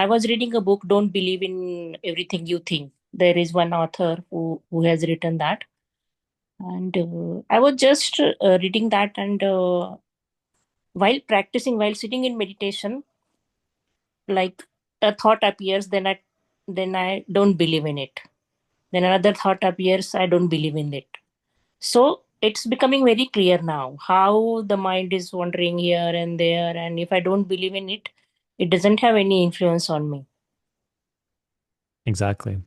I was reading a book, Don't Believe in Everything You Think. There is one author who has written that. And I was just reading that, and while sitting in meditation, like a thought appears, then I don't believe in it. Then another thought appears, I don't believe in it. So it's becoming very clear now how the mind is wandering here and there, and if I don't believe in it, it doesn't have any influence on me. Exactly.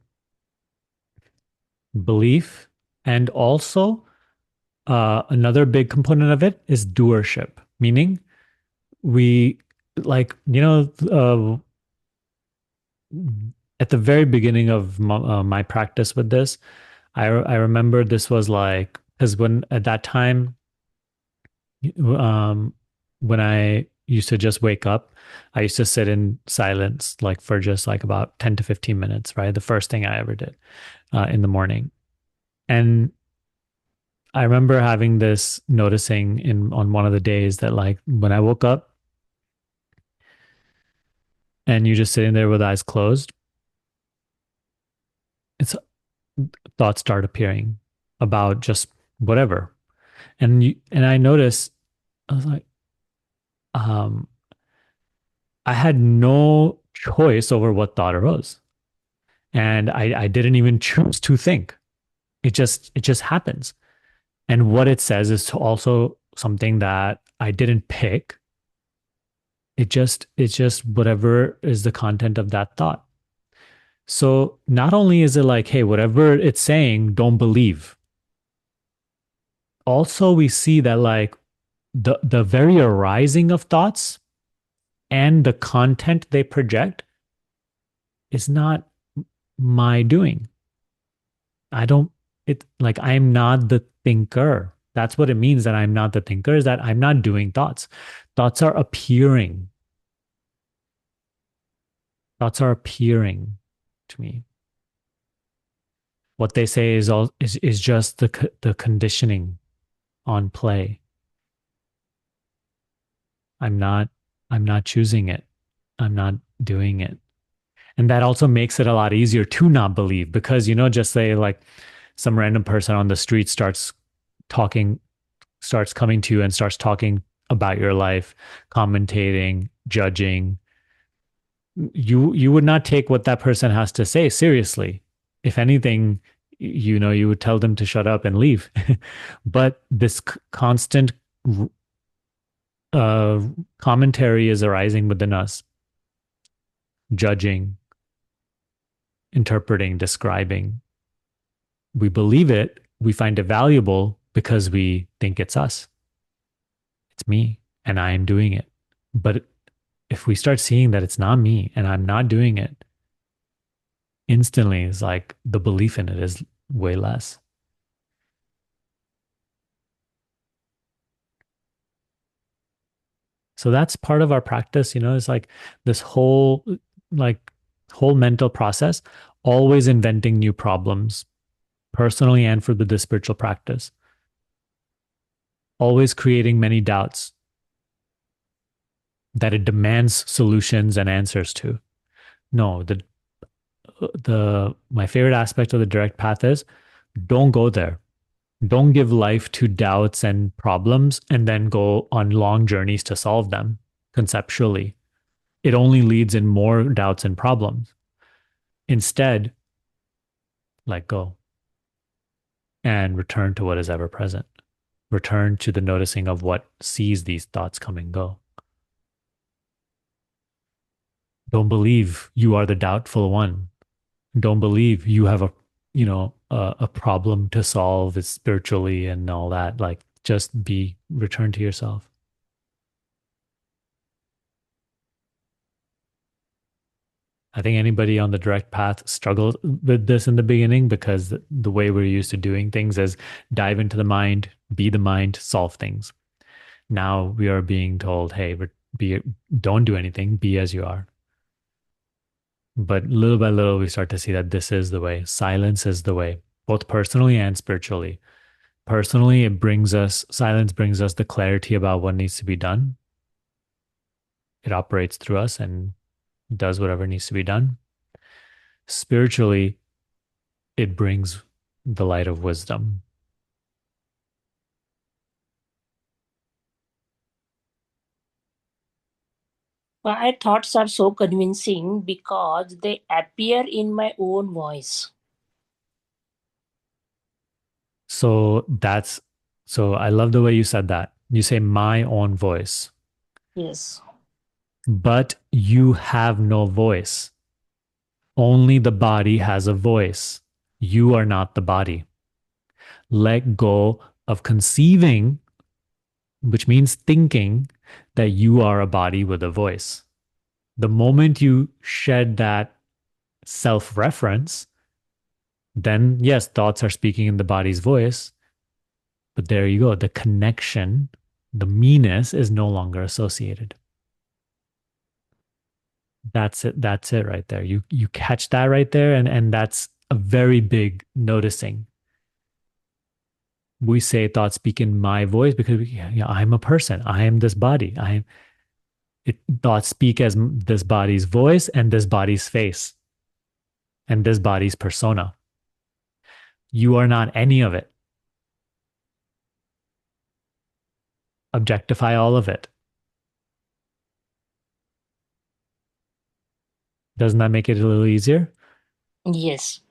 Belief. And also, another big component of it is doership, meaning we like, at the very beginning of my practice with this, I remember this was like, because when at that time, um, when I used to just wake up, I used to sit in silence, like for just like about 10 to 15 minutes, right? The first thing I ever did in the morning. And I remember having this noticing in on one of the days that like when I woke up and you're just sitting there with eyes closed, it's thoughts start appearing about just whatever. And I noticed I was like, um, I had no choice over what thought arose. And I didn't even choose to think. It just happens. And what it says is also something that I didn't pick. It's just whatever is the content of that thought. So not only is it like, hey, whatever it's saying, don't believe. Also, we see that like the very arising of thoughts and the content they project is not my doing. I don't it like I'm not the thinker. That's what it means that I'm not the thinker, is that I'm not doing thoughts. Thoughts are appearing. Thoughts are appearing to me. What they say is all is just the conditioning on play. I'm not I'm not choosing it. I'm not doing it. And that also makes it a lot easier to not believe because just say like some random person on the street talking starts coming to you and starts talking about your life, commentating, judging. You would not take what that person has to say seriously. If anything, you would tell them to shut up and leave. But this constant uh, commentary is arising within us, judging, interpreting, describing. We believe it, we find it valuable because we think it's us. It's me and I am doing it. But if we start seeing that it's not me and I'm not doing it, instantly it's like the belief in it is way less. So that's part of our practice, it's like this like whole mental process, always inventing new problems, personally and for the spiritual practice, always creating many doubts that it demands solutions and answers to. No, the my favorite aspect of the direct path is don't go there. Don't give life to doubts and problems and then go on long journeys to solve them conceptually. It only leads in more doubts and problems. Instead, let go and return to what is ever present. Return to the noticing of what sees these thoughts come and go. Don't believe you are the doubtful one. Don't believe you have a problem to solve it spiritually and all that. Like just be return to yourself. I think anybody on the direct path struggles with this in the beginning because the way we're used to doing things is dive into the mind, be the mind, solve things. Now we are being told, hey, be don't do anything, be as you are. But little by little, we start to see that this is the way. Silence is the way, both personally and spiritually. Personally, silence brings us the clarity about what needs to be done. It operates through us, and does whatever needs to be done. Spiritually, it brings the light of wisdom. My thoughts are so convincing because they appear in my own voice. So that's so I love the way you said that. You say my own voice, Yes. but you have no voice. Only the body has a voice. You are not the body. Let go of conceiving, which means thinking that you are a body with a voice. The moment you shed that self reference, then yes, thoughts are speaking in the body's voice. But there you go. The connection, the meanness is no longer associated. That's it. That's it right there. You catch that right there, and that's a very big noticing. We say thoughts speak in my voice because I'm a person. I am this body. Thoughts speak as this body's voice and this body's face and this body's persona. You are not any of it. Objectify all of it. Doesn't that make it a little easier? Yes.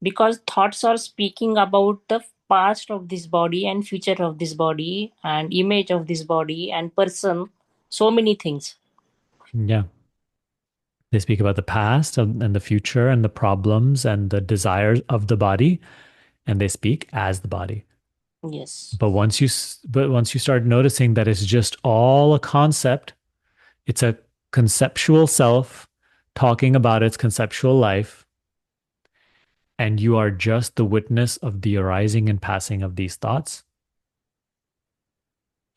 Because thoughts are speaking about the past of this body and future of this body and image of this body and person. So many things. Yeah. They speak about the past and the future and the problems and the desires of the body, and they speak as the body. Yes. But once you start noticing that it's just all a concept, it's a conceptual self talking about its conceptual life, and you are just the witness of the arising and passing of these thoughts,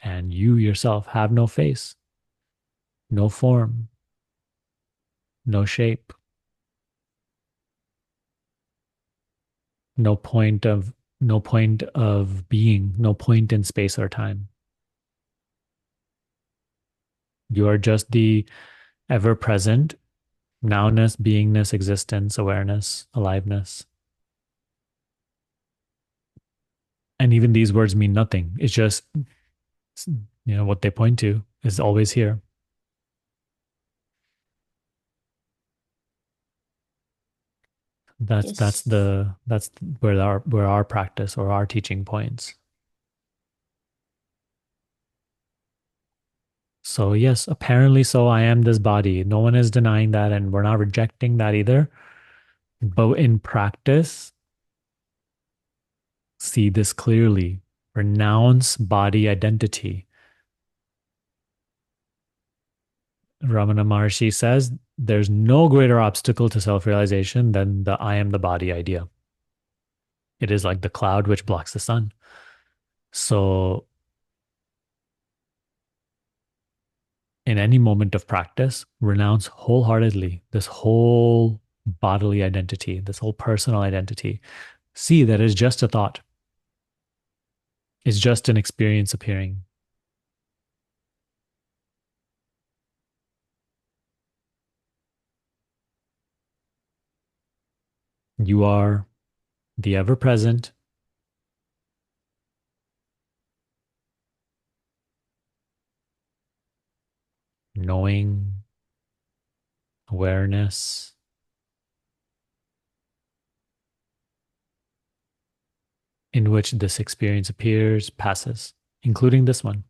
and you yourself have no face, no form, no shape, no point of being, no point in space or time. You are just the ever present nowness, beingness, existence, awareness, aliveness. And even these words mean nothing. It's just, what they point to is always here. Yes. That's where our practice or our teaching points. So yes, apparently so I am this body. No one is denying that, and we're not rejecting that either. But in practice, see this clearly. Renounce body identity. Ramana Maharshi says there's no greater obstacle to self-realization than the I am the body idea. It is like the cloud which blocks the sun. So in any moment of practice, renounce wholeheartedly this whole bodily identity, this whole personal identity. See that it's just a thought. It's just an experience appearing. You are the ever present, knowing awareness, in which this experience appears, passes, including this one.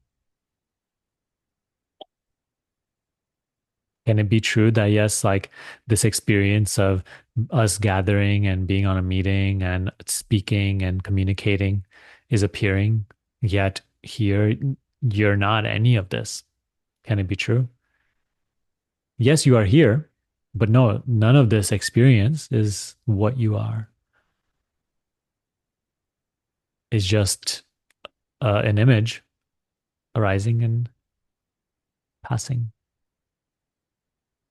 Can it be true that, yes, like this experience of us gathering and being on a meeting and speaking and communicating is appearing, yet here you're not any of this? Can it be true? Yes, you are here, but no, none of this experience is what you are. It's just an image arising and passing.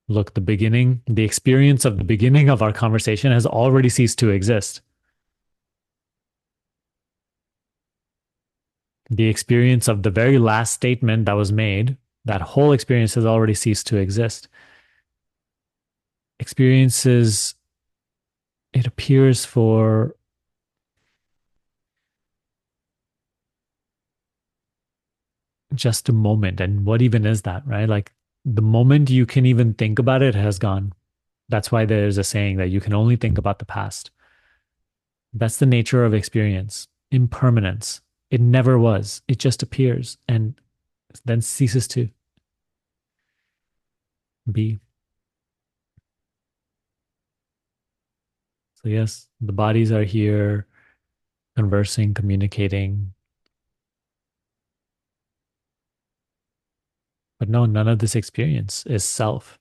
Look, the experience of the beginning of our conversation has already ceased to exist. The experience of the very last statement that was made, that whole experience has already ceased to exist. experiences, it appears for just a moment. And what even is that, right? Like the moment you can even think about it has gone. That's why there's a saying that you can only think about the past. That's the nature of experience, impermanence. It never was, it just appears and then ceases to be. So, yes, the bodies are here conversing, communicating. But no, none of this experience is self.